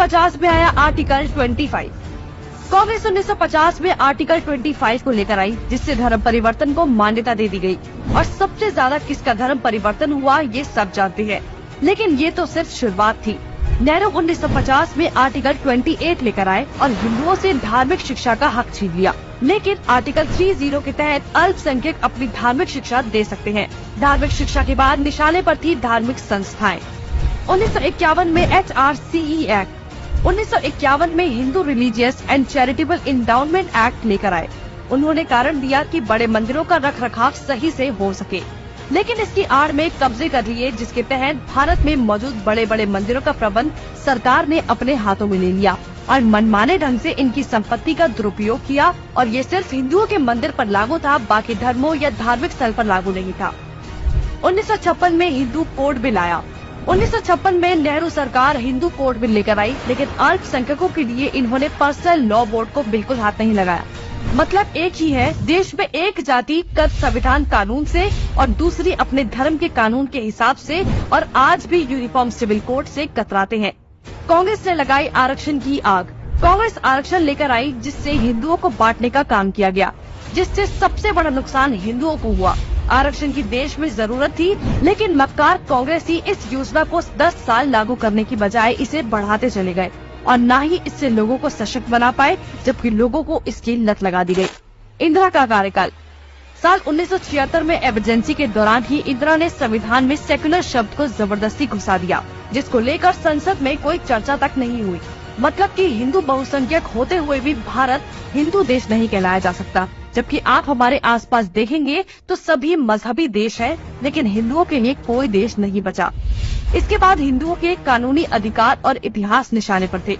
1950 में आया आर्टिकल 25। कांग्रेस 1950 में आर्टिकल 25 को लेकर आई, जिससे धर्म परिवर्तन को मान्यता दे दी गई। और सबसे ज्यादा किसका धर्म परिवर्तन हुआ ये सब जानते हैं, लेकिन ये तो सिर्फ शुरुआत थी। नेहरू 1950 में आर्टिकल 28 लेकर आए और हिंदुओं से धार्मिक शिक्षा का हक छीन लिया। लेकिन आर्टिकल 30 के तहत अल्पसंख्यक अपनी धार्मिक शिक्षा दे सकते हैं। धार्मिक शिक्षा के बाद निशाने पर थी धार्मिक संस्थाएं। 1951 में HRCE एक्ट, 1951 में Hindu religious and charitable endowment act लेकर आए। उन्होंने कारण दिया कि बड़े मंदिरों का रखरखाव सही से हो सके, लेकिन इसकी आड़ में कब्जे कर लिए, जिसके तहत भारत में मौजूद बड़े बड़े मंदिरों का प्रबंध सरकार ने अपने हाथों में ले लिया और मनमाने ढंग से इनकी संपत्ति का दुरुपयोग किया। और ये सिर्फ हिंदुओं के मंदिर पर लागू था, बाकी धर्मों या धार्मिक स्थल पर लागू नहीं था। 1956 में हिंदू कोड बिल आया। 1956 में नेहरू सरकार हिंदू कोड बिल लेकर आई, लेकिन अल्पसंख्यकों के लिए इन्होंने पर्सनल लॉ बोर्ड को बिल्कुल हाथ नहीं लगाया। मतलब एक ही है, देश में एक जाति कद संविधान कानून से और दूसरी अपने धर्म के कानून के हिसाब से, और आज भी यूनिफॉर्म सिविल कोड से कतराते हैं। कांग्रेस ने लगाई आरक्षण की आग। कांग्रेस आरक्षण लेकर आई, जिससे हिंदुओं को बांटने का काम किया गया, जिससे सबसे बड़ा नुकसान हिंदुओं को हुआ। आरक्षण की देश में जरूरत थी, लेकिन मक्कार कांग्रेसी इस योजना को 10 साल लागू करने की बजाय इसे बढ़ाते चले गए और न ही इससे लोगों को सशक्त बना पाए, जबकि लोगों को इसकी लत लगा दी गई। इंदिरा का कार्यकाल। साल 1976 में इमरजेंसी के दौरान ही इंदिरा ने संविधान में सेक्युलर शब्द को जबरदस्ती घुसा दिया, जिसको लेकर संसद में कोई चर्चा तक नहीं हुई। मतलब कि हिंदू बहुसंख्यक होते हुए भी भारत हिंदू देश नहीं कहलाया जा सकता, जबकि आप हमारे आसपास देखेंगे तो सभी मजहबी देश हैं, लेकिन हिंदुओं के लिए कोई देश नहीं बचा। इसके बाद हिंदुओं के कानूनी अधिकार और इतिहास निशाने पर थे।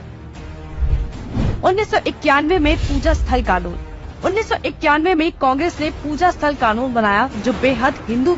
1991 में पूजा स्थल कानून। 1991 में कांग्रेस ने पूजा स्थल कानून बनाया, जो बेहद हिंदू